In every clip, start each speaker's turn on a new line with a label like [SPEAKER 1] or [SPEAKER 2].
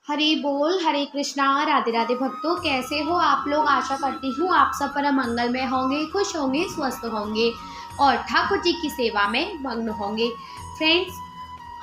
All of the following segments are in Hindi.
[SPEAKER 1] हरि बोल, हरे कृष्णा, राधे राधे भक्तों। कैसे हो आप लोग? आशा करती हूँ आप सब परम मंगलमय होंगे, खुश होंगे, स्वस्थ होंगे और ठाकुर जी की सेवा में मग्न होंगे। फ्रेंड्स,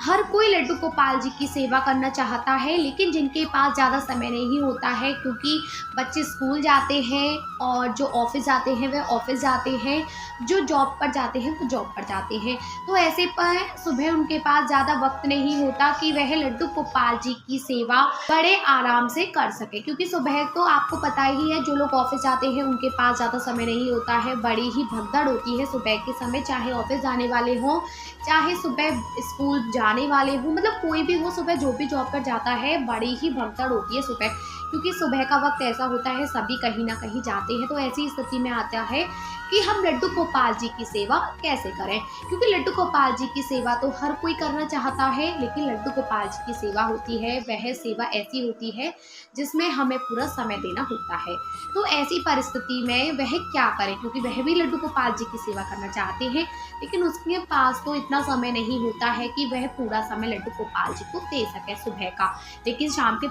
[SPEAKER 1] हर कोई लड्डू गोपाल जी की सेवा करना चाहता है, लेकिन जिनके पास ज़्यादा समय नहीं होता है, क्योंकि बच्चे स्कूल जाते हैं और जो ऑफिस जाते हैं वह ऑफिस जाते हैं, जो जॉब पर जाते हैं वो जॉब पर जाते हैं। तो ऐसे पर सुबह उनके पास ज़्यादा वक्त नहीं होता कि वह लड्डू गोपाल जी की सेवा बड़े आराम से कर सके, क्योंकि सुबह तो आपको पता ही है, जो लोग ऑफिस जाते हैं उनके पास ज़्यादा समय नहीं होता है। बड़ी ही भगदड़ होती है सुबह के समय, चाहे ऑफिस जाने वाले हों, चाहे सुबह स्कूल जाने वाले हों, मतलब कोई भी हो, सुबह जो भी जॉब पर जाता है बड़ी ही भगदड़ होती है सुबह, क्योंकि सुबह का वक्त ऐसा होता है सभी कहीं ना कहीं जाते हैं। तो ऐसी स्थिति में आता है कि हम लड्डू गोपाल जी की सेवा कैसे करें, क्योंकि लड्डू गोपाल जी की सेवा तो हर कोई करना चाहता है, लेकिन लड्डू गोपाल जी की सेवा होती है, वह सेवा ऐसी होती है जिसमें हमें पूरा समय देना होता है। तो ऐसी परिस्थिति में वह क्या करें, क्योंकि वह भी लड्डू गोपाल जी की सेवा करना चाहते हैं, लेकिन उसके पास तो इतना समय नहीं होता है कि वह पूरा समय लड्डू गोपाल जी को दे सके सुबह का। लेकिन शाम के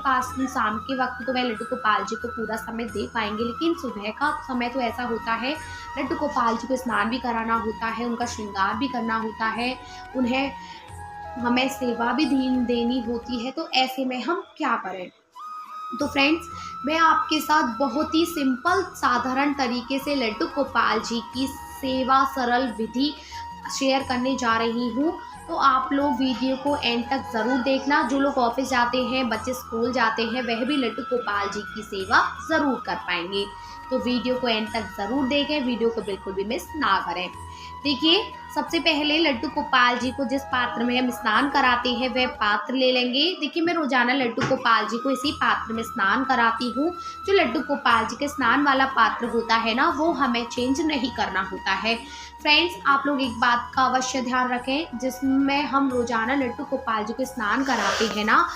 [SPEAKER 1] वक्त तो वह लड्डू गोपाल जी को पूरा समय दे पाएंगे, लेकिन सुबह का समय तो ऐसा होता है, लड्डू गोपाल जी को स्नान भी कराना होता है, उनका श्रृंगार भी करना होता है, उन्हें हमें सेवा भी देनी होती है। तो ऐसे में हम क्या करें? तो फ्रेंड्स, मैं आपके साथ बहुत ही सिंपल साधारण तरीके से लड्डू गोपाल जी की सेवा सरल विधि शेयर करने जा रही हूँ। तो आप लोग वीडियो को एंड तक ज़रूर देखना। जो लोग ऑफिस जाते हैं, बच्चे स्कूल जाते हैं, वह भी लड्डू गोपाल जी की सेवा ज़रूर कर पाएंगे। तो वीडियो को एंड तक ज़रूर देखें, वीडियो को बिल्कुल भी मिस ना करें। देखिए, सबसे पहले लड्डू गोपाल जी को जिस पात्र में हम स्नान कराते हैं वह पात्र ले लेंगे। देखिए, मैं रोजाना लड्डू गोपाल जी को इसी पात्र में स्नान कराती हूँ। जो लड्डू गोपाल जी के स्नान वाला पात्र होता है ना, वो हमें चेंज नहीं करना होता है। फ्रेंड्स, आप लोग एक बात का अवश्य ध्यान रखें, जिसमें हम रोजाना लड्डू गोपाल जी को स्नान कराते हैं ना,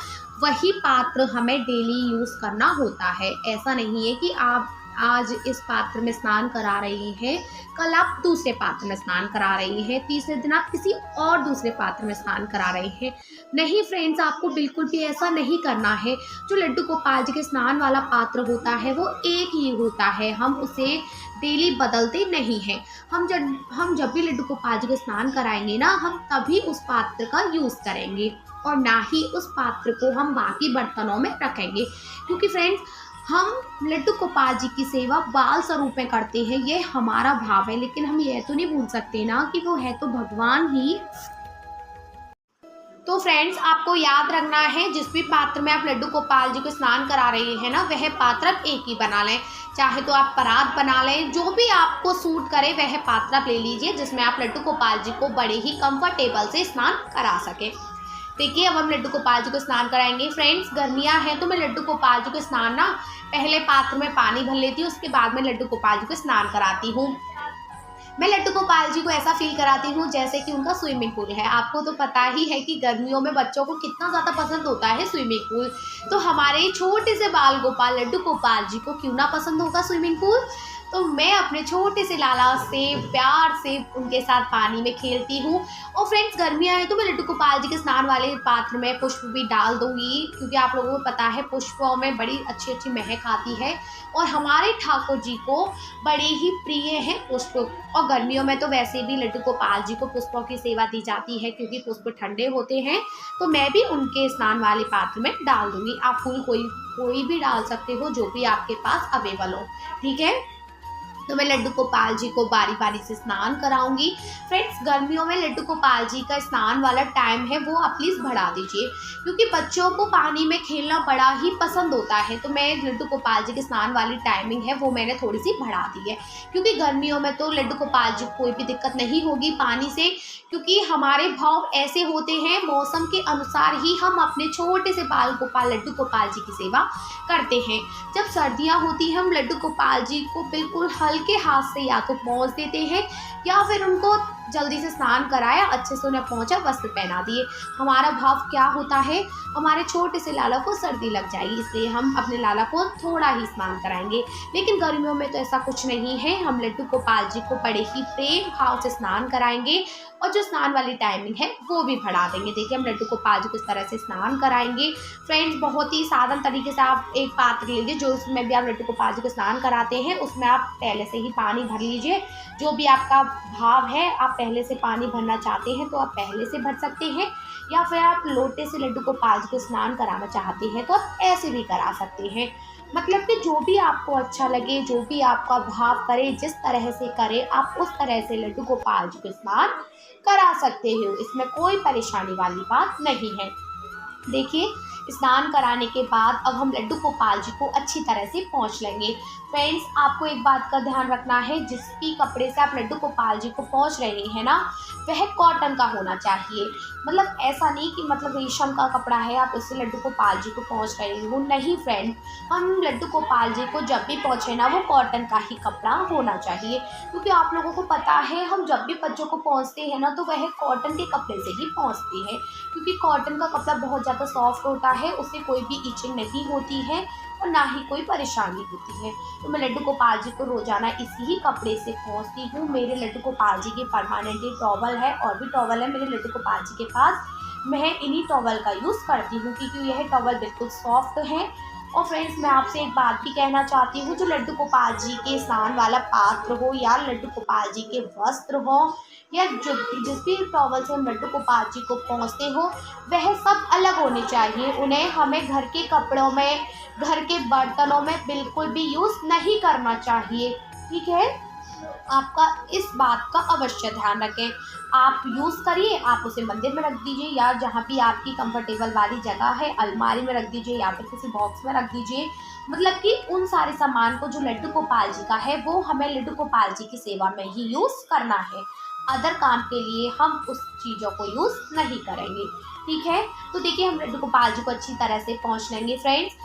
[SPEAKER 1] वही पात्र हमें डेली यूज़ करना होता है। ऐसा नहीं है कि आप आज इस पात्र में स्नान करा रही हैं, कल आप दूसरे पात्र में स्नान करा रही हैं, तीसरे दिन आप किसी और दूसरे पात्र में स्नान करा रही हैं। नहीं फ्रेंड्स, आपको बिल्कुल भी ऐसा नहीं करना है। जो लड्डू गोपाल जी के स्नान वाला पात्र होता है वो एक ही होता है, हम उसे डेली बदलते नहीं हैं। हम जब भी लड्डू गोपाल जी को स्नान कराएंगे ना, हम तभी उस पात्र का यूज़ करेंगे और ना ही उस पात्र को हम बाकी बर्तनों में रखेंगे, क्योंकि फ्रेंड्स, हम लड्डू गोपाल जी की सेवा बाल स्वरूप में करते हैं, ये हमारा भाव है, लेकिन हम ये तो नहीं भूल सकते ना कि वो है तो भगवान ही। तो फ्रेंड्स, आपको याद रखना है, जिस भी पात्र में आप लड्डू गोपाल जी को स्नान करा रहे हैं ना, वह पात्र आप एक ही बना लें। चाहे तो आप परात बना लें, जो भी आपको सूट करे वह पात्र आप ले लीजिए, जिसमें आप लड्डू गोपाल जी को बड़े ही कंफर्टेबल से स्नान करा सके। देखिए, अब हम लड्डू गोपाल जी को स्नान कराएंगे। फ्रेंड्स, गर्मियाँ हैं तो मैं लड्डू गोपाल जी को स्नान ना पहले पात्र में पानी भर लेती हूँ, उसके बाद में लड्डू गोपाल जी को स्नान कराती हूँ। मैं लड्डू गोपाल जी को ऐसा फील कराती हूँ जैसे कि उनका स्विमिंग पूल है। आपको तो पता ही है कि गर्मियों में बच्चों को कितना ज़्यादा पसंद होता है स्विमिंग पूल, तो हमारे छोटे से बाल गोपाल लड्डू गोपाल जी को क्यों ना पसंद होगा स्विमिंग पूल। तो मैं अपने छोटे से लाला से प्यार से उनके साथ पानी में खेलती हूँ। और फ्रेंड्स, गर्मियाँ हैं तो मैं लड्डू गोपाल जी के स्नान वाले पात्र में पुष्प भी डाल दूँगी, क्योंकि आप लोगों को पता है पुष्पों में बड़ी अच्छी अच्छी महक आती है और हमारे ठाकुर जी को बड़े ही प्रिय हैं पुष्प। और गर्मियों में तो वैसे भी लड्डू गोपाल जी को पुष्पों की सेवा दी जाती है, क्योंकि पुष्प ठंडे होते हैं। तो मैं भी उनके स्नान वाले पात्र में डाल दूँगी। आप फूल कोई भी डाल सकते हो, जो भी आपके पास अवेलेबल हो, ठीक है। तो मैं लड्डू गोपाल जी को बारी बारी से स्नान कराऊंगी। फ्रेंड्स, गर्मियों में लड्डू गोपाल जी का स्नान वाला टाइम है वो आप प्लीज़ बढ़ा दीजिए, क्योंकि बच्चों को पानी में खेलना बड़ा ही पसंद होता है। तो मैं लड्डू गोपाल जी के स्नान वाली टाइमिंग है वो मैंने थोड़ी सी बढ़ा दी है, क्योंकि गर्मियों में तो लड्डू गोपाल जी को कोई भी दिक्कत नहीं होगी पानी से, क्योंकि हमारे भाव ऐसे होते हैं, मौसम के अनुसार ही हम अपने छोटे से बाल गोपाल लड्डू गोपाल जी की सेवा करते हैं। जब सर्दियाँ होती हैं, हम लड्डू गोपाल जी को बिल्कुल हल्के हाथ से या तो पोंछ देते हैं या फिर उनको जल्दी से स्नान कराया, अच्छे से उन्हें पोंछा, वस्त्र पहना दिए। हमारा भाव क्या होता है, हमारे छोटे से लाला को सर्दी लग जाएगी, इसलिए हम अपने लाला को थोड़ा ही स्नान कराएंगे। लेकिन गर्मियों में तो ऐसा कुछ नहीं है, हम लड्डू गोपाल जी को बड़े ही प्रेम भाव से स्नान कराएंगे और जो स्नान वाली टाइमिंग है वो भी बढ़ा देंगे। देखिए हम लड्डू गोपाल जी को इस तरह से स्नान कराएंगे। फ्रेंड्स, बहुत ही साधारण तरीके से आप एक पात्र लीजिए, जो उसमें भी आप लड्डू गोपाल जी को स्नान कराते हैं, उसमें आप पहले से ही पानी भर लीजिए। जो भी आपका भाव है, आप पहले से पानी भरना चाहते हैं तो आप पहले से भर सकते हैं, या फिर आप लोटे से लड्डू गोपाल जी को स्नान कराना चाहते हैं तो आप ऐसे भी करा सकते हैं। मतलब कि जो भी आपको अच्छा लगे, जो भी आपका भाव करे, जिस तरह से करे, आप उस तरह से लड्डू गोपाल जी को स्नान करा सकते हो, इसमें कोई परेशानी वाली बात नहीं है। देखिए स्नान कराने के बाद अब हम लड्डू गोपाल जी को अच्छी तरह से पोंछ लेंगे। फ्रेंड्स, आपको एक बात का ध्यान रखना है, जिस भी कपड़े से आप लड्डू गोपाल जी को पोंछ रहे हैं ना, वह कॉटन का होना चाहिए। मतलब ऐसा नहीं कि मतलब रेशम का कपड़ा है आप इससे लड्डू गोपाल जी को पोंछ रहे हो, नहीं फ्रेंड। हम लड्डू गोपाल जी को जब भी पोंछे ना, वो कॉटन का ही कपड़ा होना चाहिए, क्योंकि आप लोगों को पता है हम जब भी बच्चों को पोंछते हैं ना तो वह कॉटन के कपड़े से ही पोंछते हैं, क्योंकि कॉटन का कपड़ा बहुत ज़्यादा सॉफ्ट होता है, उससे कोई भी इचिंग नहीं होती है और ना ही कोई परेशानी होती है। तो मैं लड्डू गोपाल जी को रोजाना इसी ही कपड़े से पोंछती हूँ। मेरे लड्डू गोपाल जी के परमानेंटली टॉवल है, और भी टॉवल है मेरे लड्डू गोपाल जी के पास, मैं इन्हीं टॉवल का यूज़ करती हूँ, क्योंकि यह टॉवल बिल्कुल सॉफ्ट है। और फ्रेंड्स, मैं आपसे एक बात भी कहना चाहती हूँ, जो लड्डू गोपाल जी के स्नान वाला पात्र हो, या लड्डू गोपाल जी के वस्त्र हो, या जो जिस भी टॉवल से हम लड्डू गोपाल जी को पोंछते हो, वह सब अलग होने चाहिए। उन्हें हमें घर के कपड़ों में, घर के बर्तनों में बिल्कुल भी यूज़ नहीं करना चाहिए, ठीक है। आपका इस बात का अवश्य ध्यान रखें। आप यूज़ करिए, आप उसे मंदिर में रख दीजिए, या जहाँ भी आपकी कंफर्टेबल वाली जगह है, अलमारी में रख दीजिए या फिर किसी बॉक्स में रख दीजिए। मतलब कि उन सारे सामान को जो लड्डू गोपाल जी का है, वो हमें लड्डू गोपाल जी की सेवा में ही यूज़ करना है। अदर काम के लिए हम उस चीज़ों को यूज़ नहीं करेंगे, ठीक है। तो देखिए हम लड्डू गोपाल जी को अच्छी तरह से पोंछ लेंगे। फ्रेंड्स,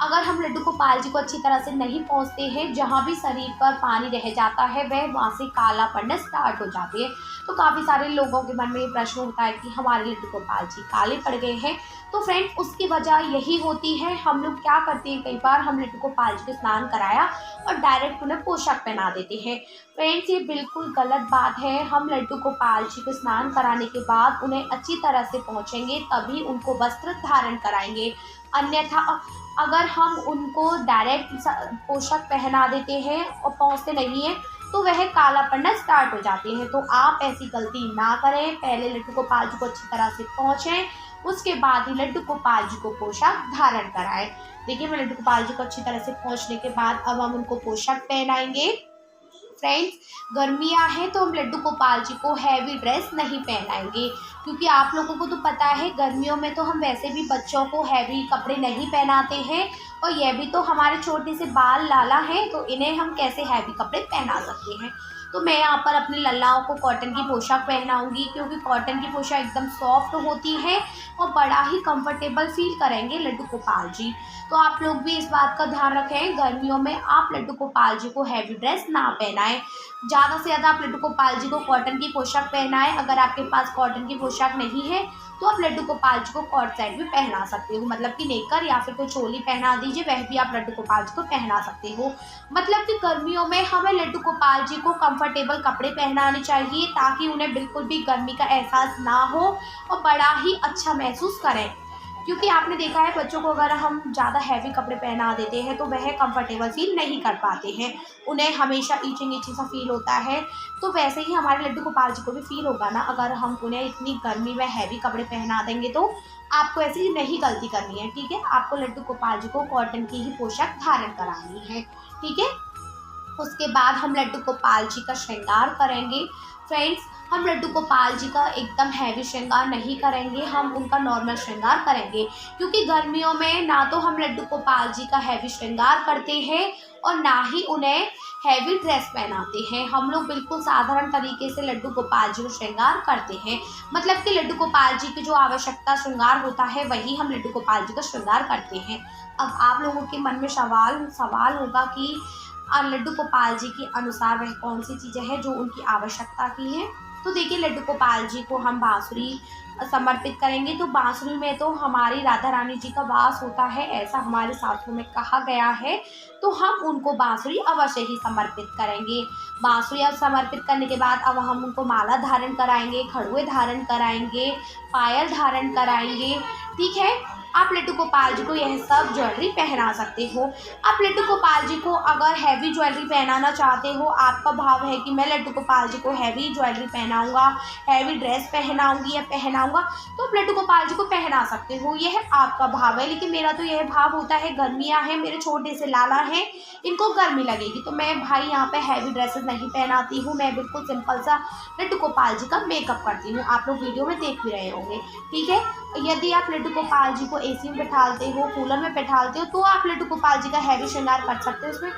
[SPEAKER 1] अगर हम लड्डू गोपाल जी को अच्छी तरह से नहीं पोंछते हैं, जहाँ भी शरीर पर पानी रह जाता है वह वहाँ से काला पड़ना स्टार्ट हो जाती है। तो काफ़ी सारे लोगों के मन में ये प्रश्न होता है कि हमारे लड्डू गोपाल जी काले पड़ गए हैं। तो फ्रेंड्स, उसकी वजह यही होती है, हम लोग क्या करते हैं, कई बार हम लड्डू गोपाल जी को स्नान कराया और डायरेक्ट उन्हें पोशाक पहना देते हैं। फ्रेंड्स, ये बिल्कुल गलत बात है। हम लड्डू गोपाल जी को स्नान कराने के बाद उन्हें अच्छी तरह से पोंछेंगे, तभी उनको वस्त्र धारण कराएंगे। अन्यथा अगर हम उनको डायरेक्ट पोशाक पहना देते हैं और पोंछते नहीं हैं, तो वह काला पड़ना स्टार्ट हो जाते हैं। तो आप ऐसी गलती ना करें, पहले लड्डू गोपाल जी को अच्छी तरह से पोंछें, उसके बाद ही लड्डू गोपाल जी को पोशाक धारण कराएं। देखिए मैं लड्डू गोपाल जी को अच्छी तरह से पोंछने के बाद अब हम उनको पोशाक पहनाएंगे। फ्रेंड्स, गर्मियाँ हैं तो हम लड्डू गोपाल जी को हैवी ड्रेस नहीं पहनाएंगे, क्योंकि आप लोगों को तो पता है गर्मियों में तो हम वैसे भी बच्चों को हैवी कपड़े नहीं पहनाते हैं, और यह भी तो हमारे छोटे से बाल लाला हैं, तो इन्हें हम कैसे हैवी कपड़े पहना सकते हैं। तो मैं यहाँ पर अपने लल्लाओं को कॉटन की पोशाक पहनाऊंगी, क्योंकि कॉटन की पोशाक एकदम सॉफ्ट होती है और बड़ा ही कंफर्टेबल फील करेंगे लड्डू गोपाल जी। तो आप लोग भी इस बात का ध्यान रखें, गर्मियों में आप लड्डू गोपाल जी को हैवी ड्रेस ना पहनाएं। ज़्यादा से ज़्यादा आप लड्डू गोपाल जी को कॉटन की पोशाक पहनाएं। अगर आपके पास कॉटन की पोशाक नहीं है तो आप लड्डू गोपाल जी को कॉट सेट भी पहना सकते हो, मतलब कि नेकर या फिर कोई चोली पहना दीजिए, वह भी आप लड्डू गोपाल जी को पहना सकते हो। मतलब कि गर्मियों में हमें लड्डू गोपाल जी को कंफर्टेबल कपड़े पहनाने चाहिए, ताकि उन्हें बिल्कुल भी गर्मी का एहसास ना हो और बड़ा ही अच्छा महसूस करें। क्योंकि आपने देखा है बच्चों को अगर हम ज़्यादा हैवी कपड़े पहना देते हैं तो वह कंफर्टेबल फील नहीं कर पाते हैं, उन्हें हमेशा ईचिंग ईचिंग सा फील होता है। तो वैसे ही हमारे लड्डू गोपाल जी को भी फील होगा ना, अगर हम उन्हें इतनी गर्मी में हैवी कपड़े पहना देंगे। तो आपको ऐसी नहीं गलती करनी है, ठीक है। आपको लड्डू गोपाल जी को कॉटन की ही पोशाक धारण करानी है, ठीक है। उसके बाद हम लड्डू गोपाल जी का श्रृंगार करेंगे। फ्रेंड्स, हम लड्डू गोपाल जी का एकदम हैवी श्रृंगार नहीं करेंगे, हम उनका नॉर्मल श्रृंगार करेंगे, क्योंकि गर्मियों में ना तो हम लड्डू गोपाल जी का हैवी श्रृंगार करते हैं और ना ही उन्हें हैवी ड्रेस पहनाते हैं। हम लोग बिल्कुल साधारण तरीके से लड्डू गोपाल जी को श्रृंगार करते हैं, मतलब कि लड्डू गोपाल जी की जो आवश्यकता श्रृंगार होता है वही हम लड्डू गोपाल जी का श्रृंगार करते हैं। अब आप लोगों के मन में सवाल होगा कि लड्डू गोपाल जी के अनुसार वह कौन सी चीज़ें हैं जो उनकी आवश्यकता की है। तो देखिए लड्डू गोपाल जी को हम बांसुरी समर्पित करेंगे। तो बांसुरी में तो हमारी राधा रानी जी का वास होता है, ऐसा हमारे शास्त्रों में कहा गया है। तो हम उनको बांसुरी अवश्य ही समर्पित करेंगे। बांसुरी अब समर्पित करने के बाद अब हम उनको माला धारण कराएंगे, खड़ुए धारण कराएंगे, पायल धारण कराएंगे। ठीक है, आप लड्डू गोपाल जी को यह सब ज्वेलरी पहना सकते हो। आप लड्डू गोपाल जी को अगर हैवी ज्वेलरी पहनाना चाहते हो, आपका भाव है कि मैं लड्डू गोपाल जी को हैवी ज्वेलरी पहनाऊंगा, हैवी ड्रेस पहनाऊंगी या पहनाऊंगा, तो आप लड्डू गोपाल जी को पहना सकते हो, यह आपका भाव है। लेकिन मेरा तो यह भाव होता है, गर्मियाँ हैं, मेरे छोटे से लाला हैं, इनको गर्मी लगेगी, तो मैं भाई यहाँ पे हैवी ड्रेसेस नहीं पहनाती हूँ। मैं बिल्कुल सिंपल सा लड्डू गोपाल जी का मेकअप करती हूँ। आप लोग वीडियो में देख भी रहे होंगे। ठीक है, यदि आप लड्डू गोपाल जी को एसी में बैठाते हो, कूलर में बैठाते हो, तो आप लड्डू गोपाल जी का हैवी श्रृंगार कर सकते हो, उसमें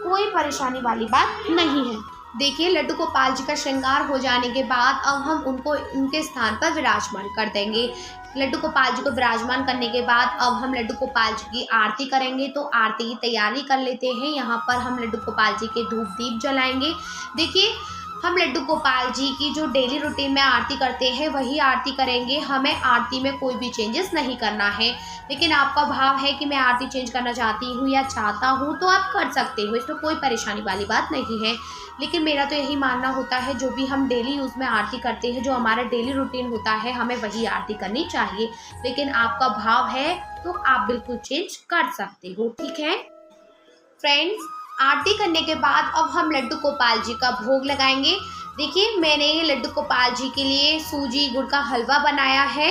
[SPEAKER 1] कोई परेशानी वाली बात नहीं है। देखिए लड्डू गोपाल जी का श्रृंगार हो जाने के बाद अब हम उनको उनके स्थान पर विराजमान कर देंगे। लड्डू गोपाल जी को विराजमान करने के बाद अब हम लड्डू गोपाल जी की आरती करेंगे। तो आरती की तैयारी कर लेते हैं। यहाँ पर हम लड्डू गोपाल जी के धूप दीप जलाएंगे। देखिए हम लड्डू गोपाल जी की जो डेली रूटीन में आरती करते हैं वही आरती करेंगे। हमें आरती में कोई भी चेंजेस नहीं करना है। लेकिन आपका भाव है कि मैं आरती चेंज करना चाहती हूँ या चाहता हूँ, तो आप कर सकते हो, इसमें कोई परेशानी वाली बात नहीं है। लेकिन मेरा तो यही मानना होता है, जो भी हम डेली यूज़ में आरती करते हैं, जो हमारा डेली रूटीन होता है, हमें वही आरती करनी चाहिए। लेकिन आपका भाव है तो आप बिल्कुल चेंज कर सकते हो। ठीक है फ्रेंड्स, आरती करने के बाद अब हम लड्डू गोपाल जी का भोग लगाएंगे। देखिए मैंने ये लड्डू गोपाल जी के लिए सूजी गुड़ का हलवा बनाया है।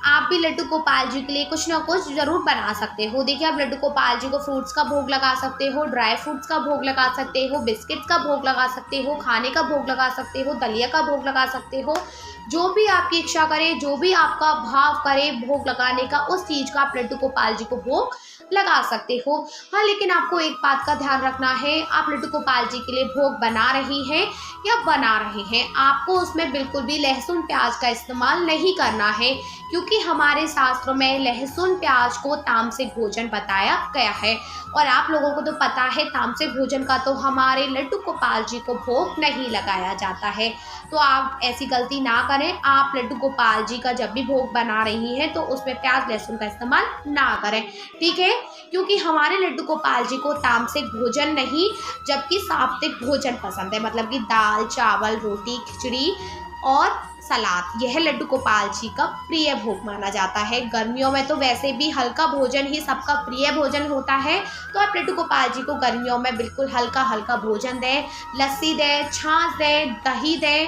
[SPEAKER 1] आप भी लड्डू गोपाल जी के लिए कुछ ना कुछ ज़रूर बना सकते हो। देखिए आप लड्डू गोपाल जी को फ्रूट्स का भोग लगा सकते हो, ड्राई फ्रूट्स का भोग लगा सकते हो, बिस्किट्स का भोग लगा सकते हो, खाने का भोग लगा सकते हो, दलिया का भोग लगा सकते हो। जो भी आपकी इच्छा करे, जो भी आपका भाव करे भोग लगाने का, उस चीज़ का आप लड्डू गोपाल जी को भोग लगा सकते हो। हाँ, लेकिन आपको एक बात का ध्यान रखना है, आप लड्डू गोपाल जी के लिए भोग बना रही हैं या बना रहे हैं, आपको उसमें बिल्कुल भी लहसुन प्याज का इस्तेमाल नहीं करना है, क्योंकि हमारे शास्त्रों में लहसुन प्याज को तामसिक भोजन बताया गया है। और आप लोगों को तो पता है तामसिक भोजन का तो हमारे लड्डू गोपाल जी को भोग नहीं लगाया जाता है। तो आप ऐसी गलती ना करें। आप लड्डू गोपाल जी का जब भी भोग बना रही हैं तो उसमें प्याज लहसुन का इस्तेमाल ना करें। ठीक है, क्योंकि हमारे लड्डू गोपाल जी को तामसिक भोजन नहीं जबकि सात्विक भोजन पसंद है, मतलब कि दाल चावल रोटी खिचड़ी और सलाद, यह लड्डू गोपाल जी का प्रिय भोग माना जाता है। गर्मियों में तो वैसे भी हल्का भोजन ही सबका प्रिय भोजन होता है, तो आप लड्डू गोपाल जी को गर्मियों में बिल्कुल हल्का हल्का भोजन दें, लस्सी दें, छाछ दें, दही दें,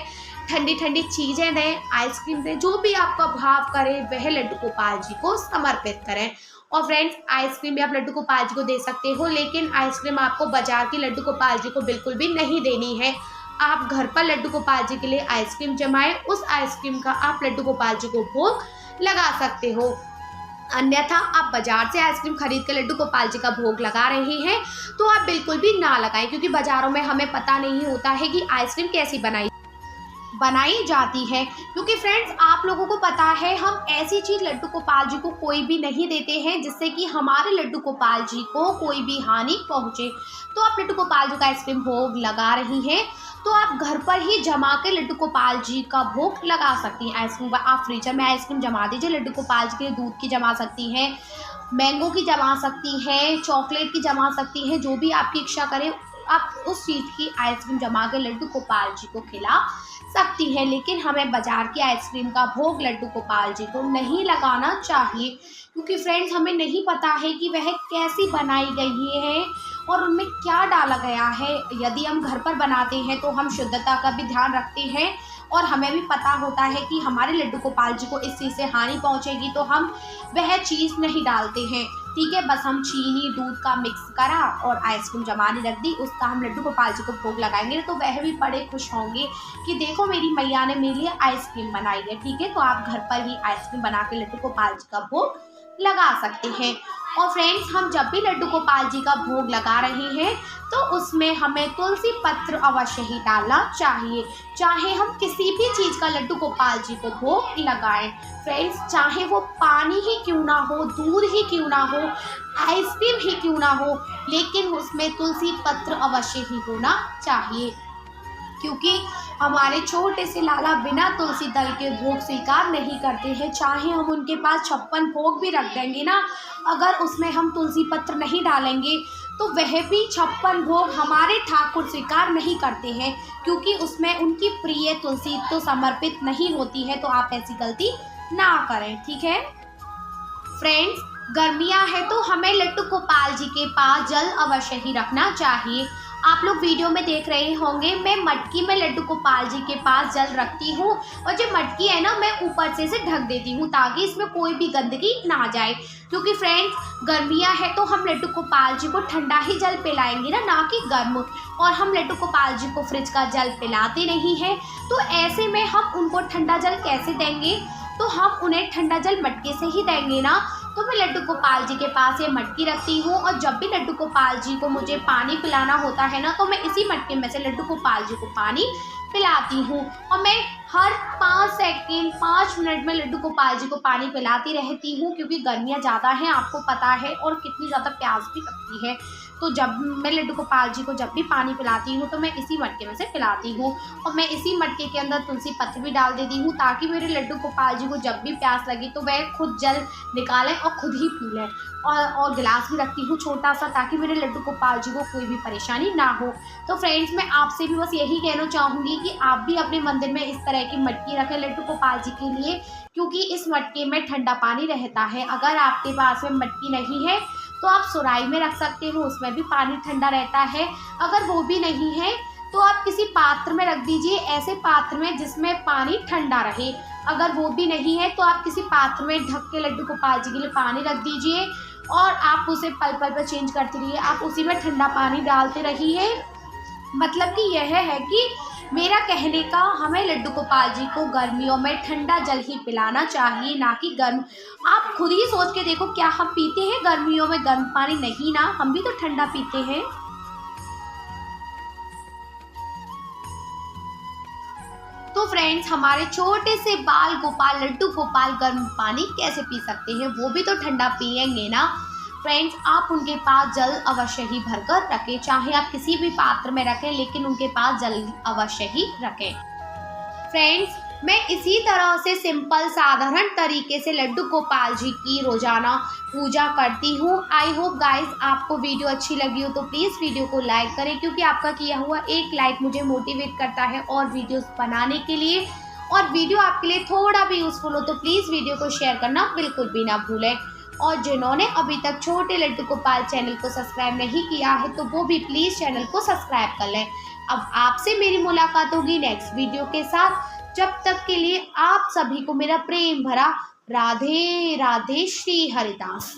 [SPEAKER 1] ठंडी ठंडी चीज़ें दें, आइसक्रीम दें, जो भी आपका भाव करे वह लड्डू गोपाल जी को समर्पित करें। और फ्रेंड्स, आइसक्रीम भी आप लड्डू गोपाल जी को दे सकते हो, लेकिन आइसक्रीम आपको बाजार की लड्डू गोपाल जी को बिल्कुल भी नहीं देनी है। आप घर पर लड्डू गोपाल जी के लिए आइसक्रीम जमाएं, उस आइसक्रीम का आप लड्डू गोपाल जी को भोग लगा सकते हो। अन्यथा आप बाजार से आइसक्रीम खरीद के लड्डू गोपाल जी का भोग लगा रहे हैं तो आप बिल्कुल भी ना लगाएं, क्योंकि बाज़ारों में हमें पता नहीं होता है कि आइसक्रीम कैसी बनाई जाती है। क्योंकि फ्रेंड्स, आप लोगों को पता है हम ऐसी चीज़ लड्डू गोपाल जी को कोई भी नहीं देते हैं जिससे कि हमारे लड्डू गोपाल जी को कोई भी हानि पहुंचे। तो आप लड्डू गोपाल जी का आइसक्रीम भोग लगा रही हैं तो आप घर पर ही जमा के लड्डू गोपाल जी का भोग लगा सकती हैं। आइसक्रीम का आप फ्रीजर में आइसक्रीम जमा दीजिए, लड्डू गोपाल जी के लिए दूध की जमा सकती हैं, मैंगो की जमा सकती हैं, चॉकलेट की जमा सकती हैं, जो भी आपकी इच्छा करे आप उस चीज़ की आइसक्रीम जमा के लड्डू गोपाल जी को खिला सकती हैं। लेकिन हमें बाजार की आइसक्रीम का भोग लड्डू गोपाल जी को नहीं लगाना चाहिए, क्योंकि फ्रेंड्स हमें नहीं पता है कि वह कैसी बनाई गई है और उनमें क्या डाला गया है। यदि हम घर पर बनाते हैं तो हम शुद्धता का भी ध्यान रखते हैं और हमें भी पता होता है कि हमारे लड्डू गोपाल जी को इस चीज़ से हानि पहुंचेगी, तो हम वह चीज़ नहीं डालते हैं। ठीक है, बस हम चीनी दूध का मिक्स करा और आइसक्रीम जमाने रख दी, उसका हम लड्डू गोपाल जी को भोग लगाएंगे तो वह भी बड़े खुश होंगे कि देखो मेरी मैया ने मेरे लिए आइसक्रीम बनाई है। ठीक है, तो आप घर पर ही आइसक्रीम बना के लड्डू गोपाल जी का भोग लगा सकते हैं। और फ्रेंड्स, हम जब भी लड्डू गोपाल जी का भोग लगा रहे हैं तो उसमें हमें तुलसी पत्र अवश्य ही डालना चाहिए, चाहे हम किसी भी चीज़ का लड्डू गोपाल जी को भोग लगाएं। फ्रेंड्स, चाहे वो पानी ही क्यों ना हो, दूध ही क्यों ना हो, आइसक्रीम ही क्यों ना हो, लेकिन उसमें तुलसी पत्र अवश्य ही होना चाहिए। क्योंकि हमारे छोटे से लाला बिना तुलसी दल के भोग स्वीकार नहीं करते हैं। चाहे हम उनके पास 56 भोग भी रख देंगे ना, अगर उसमें हम तुलसी पत्र नहीं डालेंगे तो वह भी 56 भोग हमारे ठाकुर स्वीकार नहीं करते हैं, क्योंकि उसमें उनकी प्रिय तुलसी तो समर्पित नहीं होती है। तो आप ऐसी गलती ना करें, ठीक है फ्रेंड्स। गर्मियां हैं तो हमें लड्डू गोपाल जी के पास जल अवश्य ही रखना चाहिए। आप लोग वीडियो में देख रहे होंगे, मैं मटकी में लड्डू गोपाल जी के पास जल रखती हूँ, और जो मटकी है ना, मैं ऊपर से इसे ढक देती हूँ ताकि इसमें कोई भी गंदगी ना जाए। क्योंकि फ्रेंड्स गर्मियाँ हैं तो हम लड्डू गोपाल जी को ठंडा ही जल पिलाएंगे ना कि गर्म, और हम लड्डू गोपाल जी को फ्रिज का जल पिलाते नहीं हैं। तो ऐसे में हम उनको ठंडा जल कैसे देंगे, तो हम उन्हें ठंडा जल मटके से ही देंगे ना। तो मैं लड्डू गोपाल जी के पास ये मटकी रखती हूँ, और जब भी लड्डू गोपाल जी को मुझे पानी पिलाना होता है ना, तो मैं इसी मटके में से लड्डू गोपाल जी को पानी पिलाती हूँ। और मैं हर 5 सेकंड 5 मिनट में लड्डू गोपाल जी को पानी पिलाती रहती हूँ, क्योंकि गर्मियाँ ज़्यादा हैं आपको पता है, और कितनी ज़्यादा प्यास भी लगती है। तो जब मैं लड्डू गोपाल जी को जब भी पानी पिलाती हूँ तो मैं इसी मटके में से पिलाती हूँ, और मैं इसी मटके के अंदर तुलसी पत्र भी डाल देती हूँ, ताकि मेरे लड्डू गोपाल जी को जब भी प्यास लगी तो वह खुद जल निकालें और खुद ही पी लें। और गिलास भी रखती हूँ छोटा सा, ताकि मेरे लड्डू गोपाल जी को कोई भी परेशानी ना हो। तो फ्रेंड्स मैं आपसे भी बस यही कहना चाहूँगी कि आप भी अपने मंदिर में इस तरह की मटकी रखें लड्डू गोपाल जी के लिए, क्योंकि इस मटके में ठंडा पानी रहता है। अगर आपके पास में मटकी नहीं है तो आप सुराही में रख सकते हो, उसमें भी पानी ठंडा रहता है। अगर वो भी नहीं है तो आप किसी पात्र में रख दीजिए, ऐसे पात्र में जिसमें पानी ठंडा रहे। अगर वो भी नहीं है तो आप किसी पात्र में ढक के लड्डू गोपाल जी के लिए पानी रख दीजिए, और आप उसे पल पल पर चेंज करते रहिए, आप उसी में ठंडा पानी डालते रहिए। मतलब कि यह है कि मेरा कहने का, हमें लड्डू गोपाल जी को गर्मियों में ठंडा जल ही पिलाना चाहिए, ना कि गर्म। आप खुद ही सोच के देखो, क्या हम पीते हैं गर्मियों में गर्म पानी? नहीं ना, हम भी तो ठंडा पीते हैं। तो फ्रेंड्स हमारे छोटे से बाल गोपाल लड्डू गोपाल गर्म पानी कैसे पी सकते हैं, वो भी तो ठंडा पिएंगे ना। फ्रेंड्स आप उनके पास जल अवश्य ही भरकर रखें, चाहे आप किसी भी पात्र में रखें, लेकिन उनके पास जल अवश्य ही रखें। फ्रेंड्स मैं इसी तरह से सिंपल साधारण तरीके से लड्डू गोपाल जी की रोजाना पूजा करती हूँ। आई होप गाइस आपको वीडियो अच्छी लगी हो तो प्लीज़ वीडियो को लाइक करें, क्योंकि आपका किया हुआ एक लाइक मुझे मोटिवेट करता है और वीडियोस बनाने के लिए। और वीडियो आपके लिए थोड़ा भी यूज़फुल हो तो प्लीज़ वीडियो को शेयर करना बिल्कुल भी ना भूलें। और जिन्होंने अभी तक छोटे लड्डू गोपाल चैनल को सब्सक्राइब नहीं किया है तो वो भी प्लीज़ चैनल को सब्सक्राइब कर लें। अब आपसे मेरी मुलाकात होगी नेक्स्ट वीडियो के साथ। जब तक के लिए आप सभी को मेरा प्रेम भरा राधे राधे श्री हरिदास।